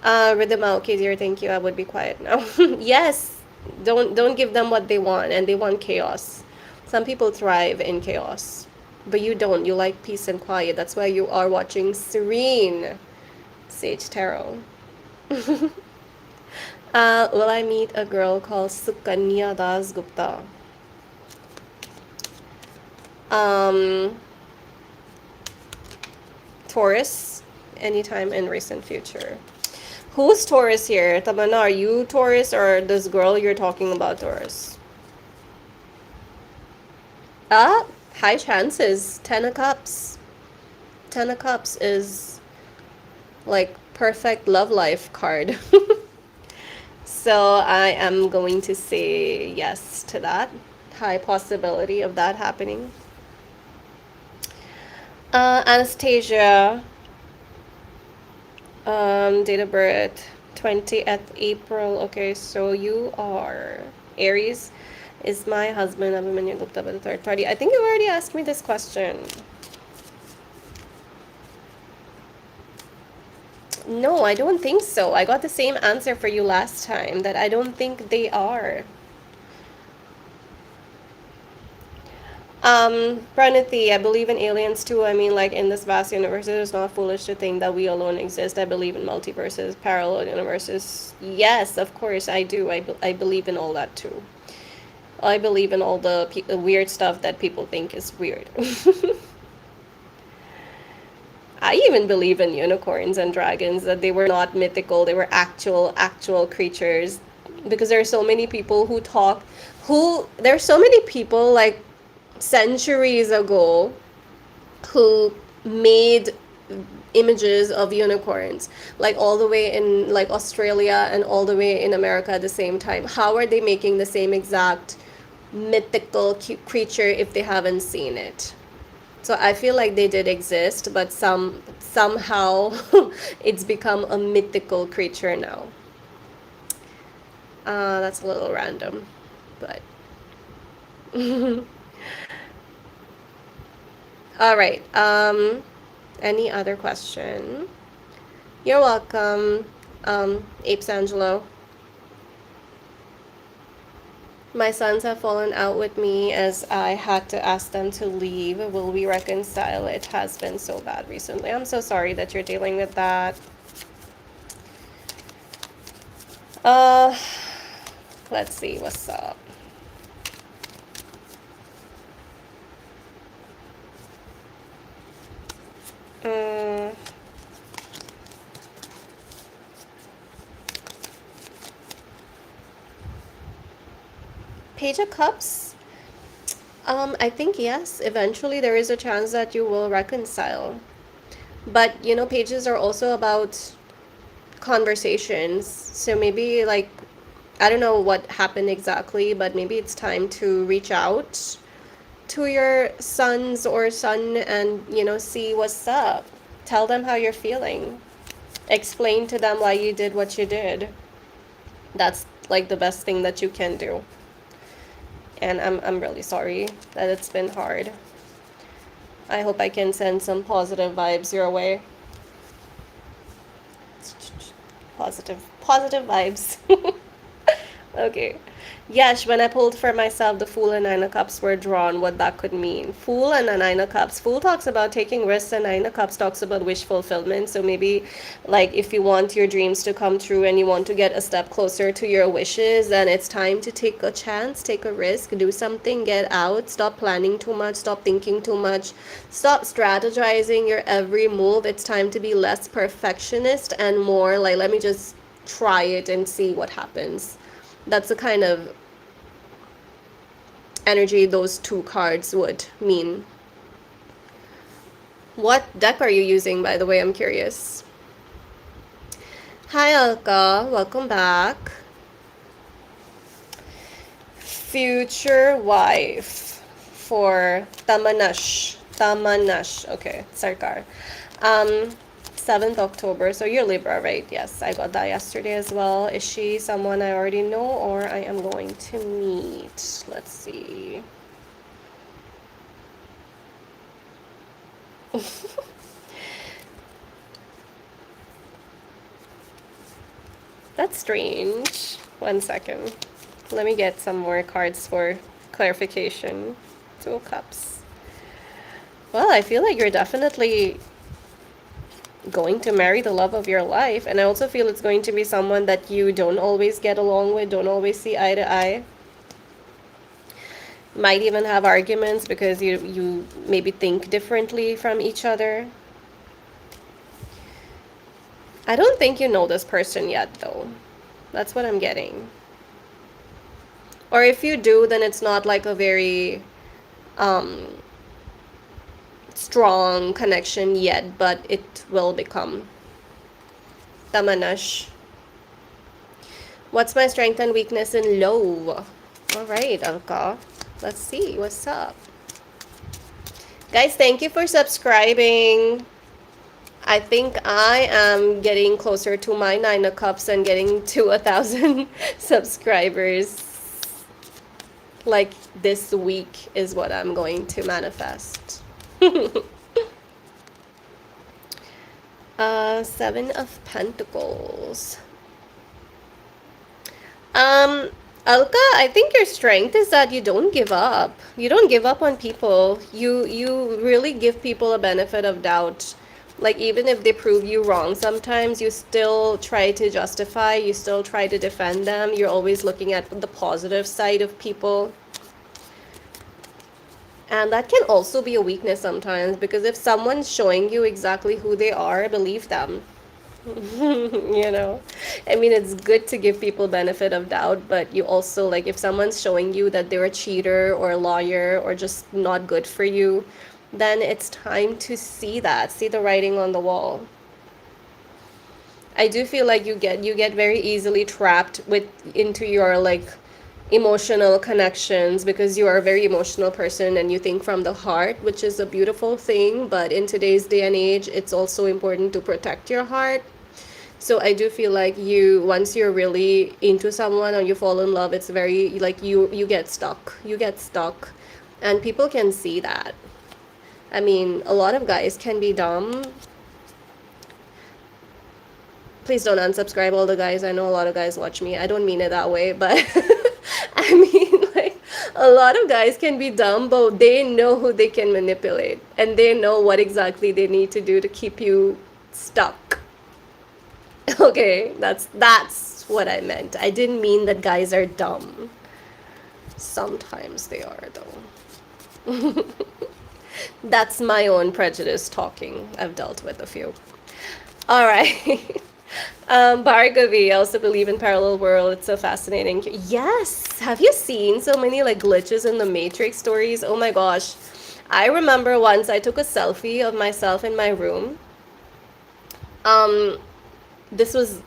Rhythm okay, dear, thank you. I would be quiet now. Yes. Don't give them what they want, and they want chaos. Some people thrive in chaos. But you don't. You like peace and quiet. That's why you are watching Serene Sage Tarot. Will I meet a girl called Sukanya Das Gupta? Um, Taurus, anytime in recent future. Who's Taurus here? Tamana, are you Taurus or this girl you're talking about Taurus? Ah, high chances. Ten of Cups. Ten of Cups is like perfect love life card. So I am going to say yes to that. High possibility of that happening. Anastasia, date of birth 20th April. Okay, so you are Aries. Is my husband Abhimanyu Gupta by the third party? I think you already asked me this question. No, I don't think so. I got the same answer for you last time, that I don't think they are. Pranati, I believe in aliens too. I mean, like in this vast universe, it is not foolish to think that we alone exist. I believe in multiverses, parallel universes. Yes, of course, I do. I believe in all that too. I believe in all the weird stuff that people think is weird. I even believe in unicorns and dragons, that they were not mythical, they were actual creatures. Because there are so many people who talk, there are so many people like centuries ago who made images of unicorns, like all the way in like Australia and all the way in America at the same time. How are they making the same exact mythical creature if they haven't seen it? So I feel like they did exist, but somehow it's become a mythical creature now. That's a little random, but all right. Any other question? You're welcome, Apes Angelo. My sons have fallen out with me as I had to ask them to leave. Will we reconcile? It has been so bad recently. I'm so sorry that you're dealing with that. Let's see what's up. Page of Cups. I think yes, eventually there is a chance that you will reconcile. But you know, pages are also about conversations. So maybe like, I don't know what happened exactly, but maybe it's time to reach out to your sons or son and, you know, see what's up. Tell them how you're feeling. Explain to them why you did what you did. That's like the best thing that you can do. And I'm really sorry that it's been hard. I hope I can send some positive vibes your way. Positive vibes. Okay. Yes, when I pulled for myself, the Fool and Nine of Cups were drawn, what that could mean. Fool and the Nine of Cups. Fool talks about taking risks, and Nine of Cups talks about wish fulfillment. So maybe, like, if you want your dreams to come true and you want to get a step closer to your wishes, then it's time to take a chance, take a risk, do something, get out, stop planning too much, stop thinking too much, stop strategizing your every move. It's time to be less perfectionist and more like, let me just try it and see what happens. That's the kind of energy those two cards would mean. What deck are you using, by the way? I'm curious. Hi, Alka. Welcome back. Future wife for Tamanash. Tamanash. Okay, Sarkar. Um, 7th October. So you're Libra, right? Yes, I got that yesterday as well. Is she someone I already know or I am going to meet? Let's see. That's strange. One second. Let me get some more cards for clarification. Two of Cups. Well, I feel like you're definitely going to marry the love of your life. And I also feel it's going to be someone that you don't always get along with, don't always see eye to eye. Might even have arguments because you maybe think differently from each other. I don't think you know this person yet, though. That's what I'm getting. Or if you do, then it's not like a very strong connection yet, but it will become. Tamanash. What's my strength and weakness in low? All right, Alka. Let's see what's up. Guys, thank you for subscribing. I think I am getting closer to my 9 of Cups and getting to 1,000 subscribers. Like this week is what I'm going to manifest. 7 of Pentacles. Alka, I think your strength is that you don't give up. You don't give up on people. You really give people a benefit of doubt. Like even if they prove you wrong, sometimes you still try to justify, you still try to defend them. You're always looking at the positive side of people. And that can also be a weakness sometimes, because if someone's showing you exactly who they are, believe them. You know, I mean, it's good to give people benefit of doubt, but you also, like, if someone's showing you that they're a cheater or a liar or just not good for you, then it's time to see that, see the writing on the wall. I do feel like you get very easily trapped into your like emotional connections, because you are a very emotional person and you think from the heart, which is a beautiful thing, but in today's day and age, it's also important to protect your heart. So I do feel like once you're really into someone or you fall in love, it's very like you get stuck. You get stuck, and people can see that. I mean, a lot of guys can be dumb. Please don't unsubscribe all the guys. I know a lot of guys watch me. I don't mean it that way, but I mean, like, a lot of guys can be dumb, but they know who they can manipulate, and they know what exactly they need to do to keep you stuck. Okay, that's what I meant. I didn't mean that guys are dumb. Sometimes they are, though. That's my own prejudice talking. I've dealt with a few. All right. Bhargavi, I also believe in parallel world. It's so fascinating. Yes. Have you seen so many like glitches in the Matrix stories? Oh my gosh. I remember once I took a selfie of myself in my room. This was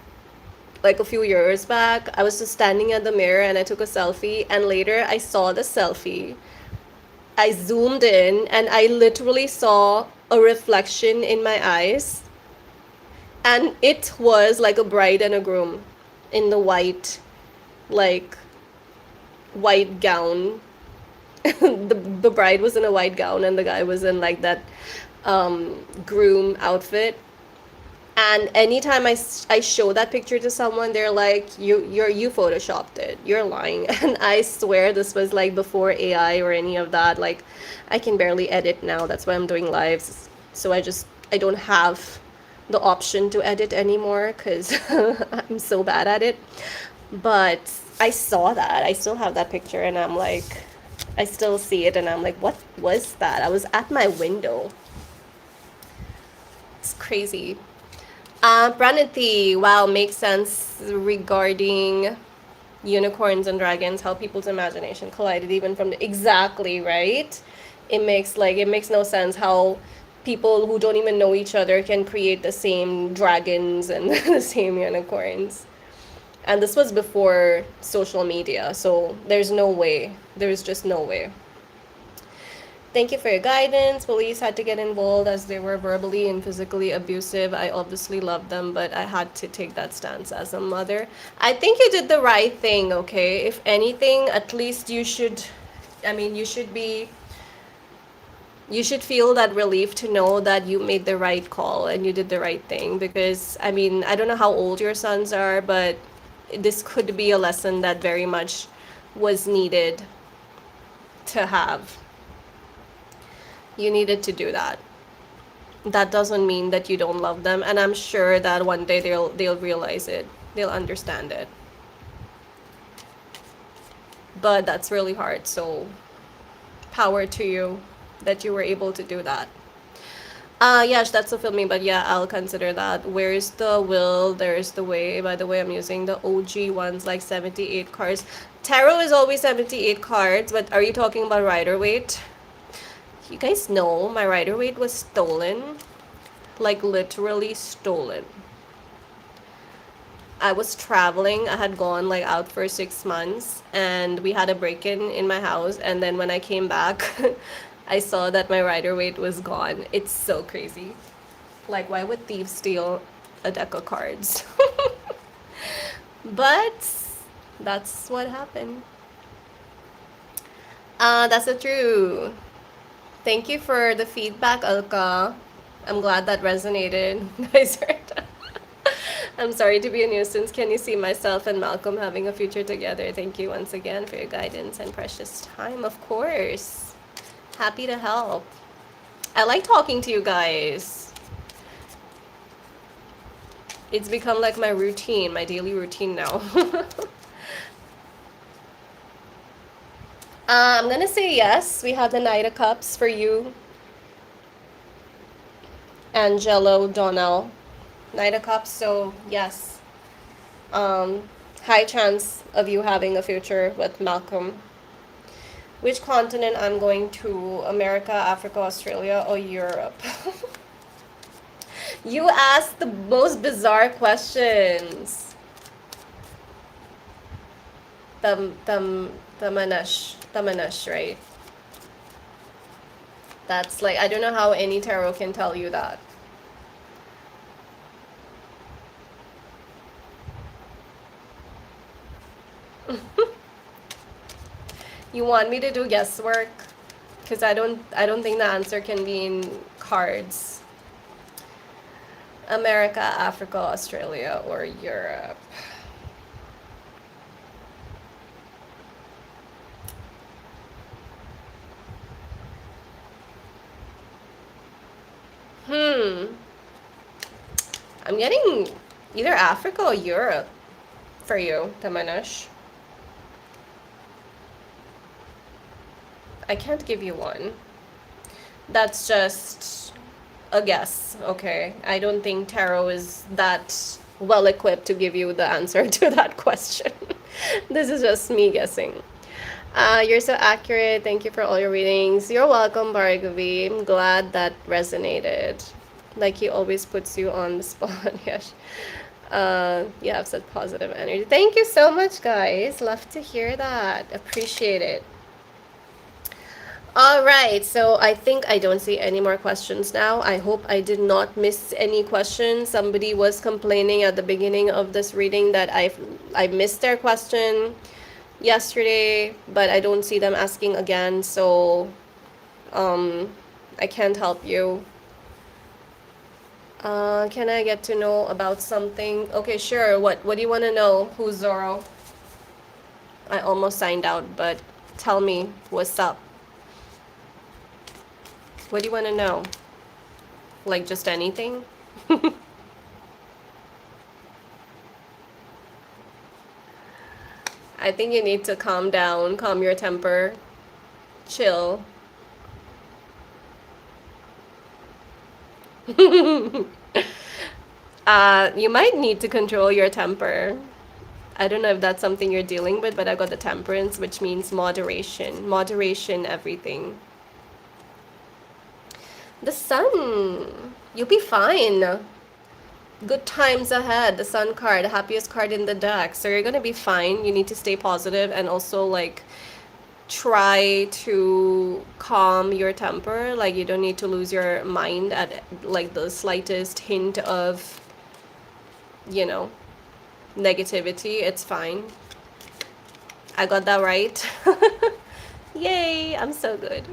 like a few years back. I was just standing at the mirror and I took a selfie, and later I saw the selfie. I zoomed in and I literally saw a reflection in my eyes, and it was like a bride and a groom in the like white gown. The bride was in a white gown and the guy was in like that groom outfit. And anytime I show that picture to someone, they're like, you photoshopped it, you're lying. And I swear this was like before AI or any of that. Like, I can barely edit now, that's why I'm doing lives. So I don't have the option to edit anymore because I'm so bad at it. But I saw that, I still have that picture, and I'm like, I still see it, and I'm like, what was that? I was at my window. It's crazy. Pranati, wow, makes sense regarding unicorns and dragons, how people's imagination collided even from the, exactly, right? It makes no sense how people who don't even know each other can create the same dragons and the same unicorns. And this was before social media, so there's no way. There's just no way. Thank you for your guidance. Police had to get involved as they were verbally and physically abusive. I obviously love them, but I had to take that stance as a mother. I think you did the right thing, okay? If anything, at least you should, I mean, you should feel that relief to know that you made the right call and you did the right thing. Because, I mean, I don't know how old your sons are, but this could be a lesson that very much was needed to have. You needed to do that. That doesn't mean that you don't love them, and I'm sure that one day they'll realize it. They'll understand it. But that's really hard, so power to you that you were able to do that. Yes, that's a filming, but yeah, I'll consider that. Where's the will? There's the way. By the way, I'm using the OG ones, like 78 cards. Tarot is always 78 cards, but are you talking about rider weight? You guys know my rider weight was stolen. Like, literally stolen. I was traveling. I had gone like out for 6 months, and we had a break-in my house. And then when I came back, I saw that my rider weight was gone. It's so crazy. Like, why would thieves steal a deck of cards? But that's what happened. That's the truth. Thank you for the feedback, Alka. I'm glad that resonated. Nice. I'm sorry to be a nuisance. Can you see myself and Malcolm having a future together? Thank you once again for your guidance and precious time. Of course. Happy to help. I like talking to you guys. It's become like my routine, my daily routine now. I'm gonna say yes. We have the Knight of Cups for you, Angelo Donnell. Knight of Cups, so yes. High chance of you having a future with Malcolm. Which continent I'm going to? America, Africa, Australia, or Europe? You asked the most bizarre questions. Tamanash, right? That's like, I don't know how any tarot can tell you that. You want me to do guesswork? Because I don't think the answer can be in cards. America, Africa, Australia, or Europe. I'm getting either Africa or Europe for you, Tamanash. I can't give you one. That's just a guess, okay? I don't think tarot is that well equipped to give you the answer to that question. This is just me guessing. You're so accurate. Thank you for all your readings. You're welcome, Bhargavi. I'm glad that resonated. Like, he always puts you on the spot. Yes. You have such positive energy. Thank you so much, guys. Love to hear that. Appreciate it. All right, so I think I don't see any more questions now. I hope I did not miss any questions. Somebody was complaining at the beginning of this reading that I missed their question yesterday, but I don't see them asking again, so I can't help you. Can I get to know about something? Okay, sure. What do you want to know? Who's Zoro? I almost signed out, but tell me what's up. What do you want to know? Like just anything? I think you need to calm down, calm your temper, chill. You might need to control your temper. I don't know if that's something you're dealing with, but I got the temperance, which means moderation. Moderation, everything. The sun. You'll be fine. Good times ahead. The sun card, the happiest card in the deck. So you're gonna be fine. You need to stay positive and also like try to calm your temper. Like you don't need to lose your mind at like the slightest hint of, you know, negativity. It's fine. I got that right. Yay, I'm so good.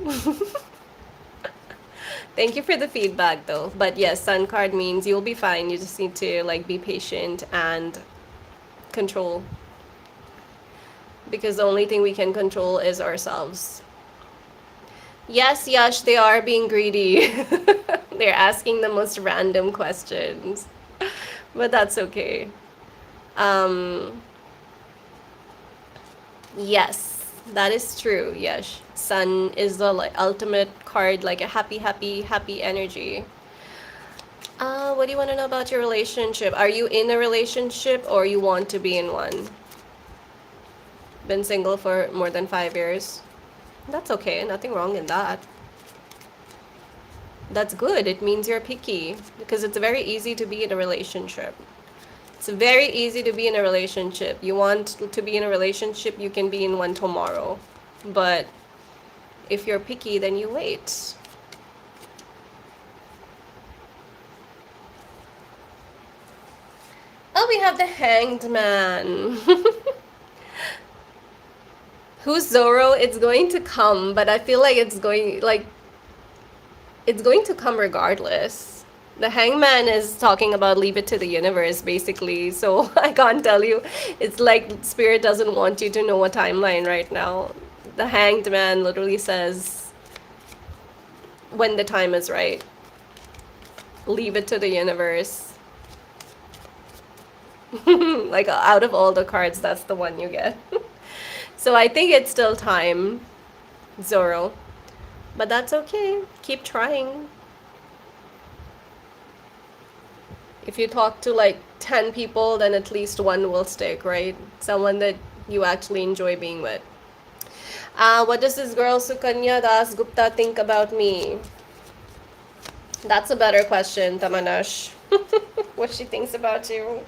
Thank you for the feedback though. But yes, sun card means you'll be fine. You just need to like be patient and control. Because the only thing we can control is ourselves. Yes, Yash, they are being greedy. They're asking the most random questions. But that's okay. Um, yes, that is true. Yes. Sun is the like ultimate card, like a happy, happy, happy energy. What do you want to know about your relationship? Are you in a relationship or you want to be in one? Been single for more than 5 years? That's okay, nothing wrong in that. That's good. It means you're picky because it's very easy to be in a relationship. It's very easy to be in a relationship. You want to be in a relationship, you can be in one tomorrow. But if you're picky, then you wait. Oh, we have the Hanged Man. Who's Zoro? It's going to come, but I feel like it's going to come regardless. The Hangman is talking about leave it to the universe, basically. So I can't tell you. It's like Spirit doesn't want you to know a timeline right now. The Hanged Man literally says when the time is right. Leave it to the universe. Like out of all the cards, that's the one you get. So I think it's still time, Zoro. But that's okay. Keep trying. If you talk to like 10 people, then at least one will stick, right? Someone that you actually enjoy being with. What does this girl Sukanya Das Gupta think about me? That's a better question, Tamanash. What she thinks about you.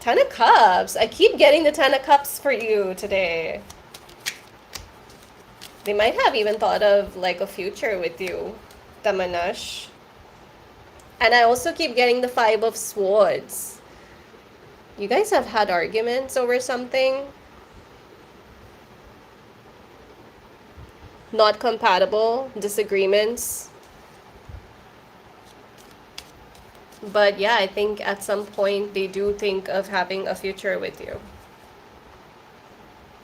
10 of Cups. I keep getting the 10 of Cups for you today. They might have even thought of like a future with you, Tamanash. And I also keep getting the 5 of Swords. You guys have had arguments over something? Not compatible, disagreements. But yeah, I think at some point they do think of having a future with you.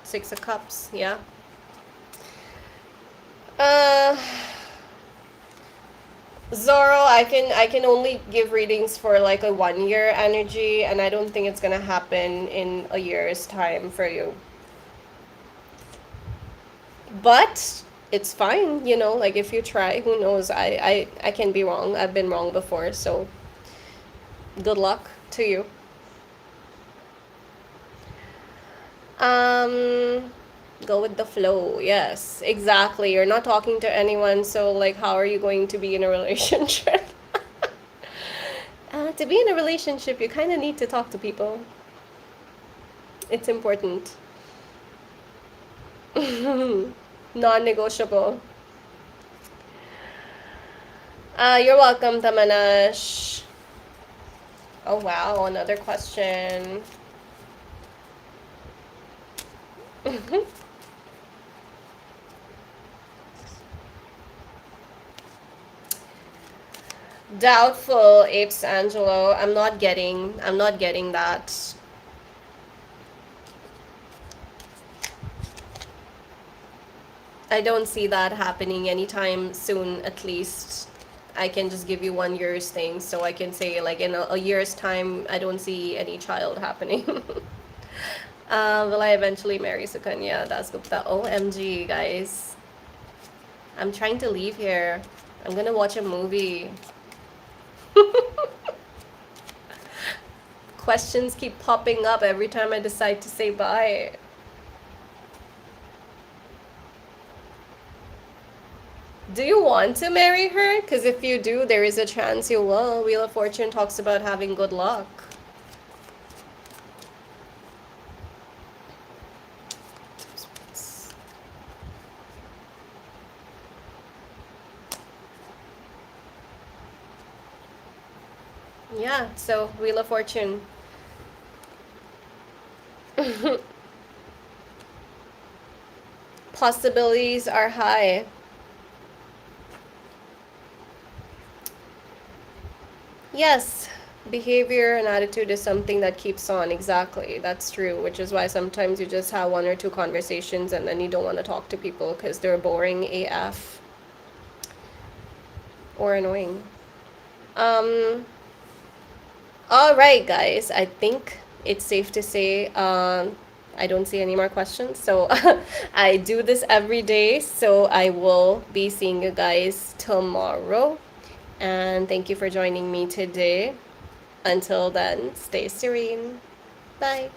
6 of Cups, yeah. Uh, Zoro, I can only give readings for like a 1 year energy, and I don't think it's gonna happen in a year's time for you. But it's fine, you know, like if you try, who knows? I can be wrong. I've been wrong before, so good luck to you. Um, go with the flow. Yes, exactly. You're not talking to anyone, so like, how are you going to be in a relationship? To be in a relationship, you kind of need to talk to people. It's important. Non-negotiable. You're welcome, Tamanash. Oh wow, another question. Doubtful, Apes Angelo. I'm not getting that. I don't see that happening anytime soon, at least. I can just give you 1 year's thing, so I can say, like, in a year's time, I don't see any child happening. Will I eventually marry Sukanya Das Gupta? OMG, guys. I'm trying to leave here. I'm gonna watch a movie. Questions keep popping up every time I decide to say bye. Do you want to marry her? Because if you do, there is a chance you will. Wheel of Fortune talks about having good luck. Yeah, so Wheel of Fortune. Possibilities are high. Yes, behavior and attitude is something that keeps on. Exactly. That's true, which is why sometimes you just have one or two conversations and then you don't want to talk to people because they're boring AF or annoying. Um, all right, guys. I think it's safe to say I don't see any more questions. So I do this every day. So I will be seeing you guys tomorrow. And thank you for joining me today. Until then, stay serene. Bye.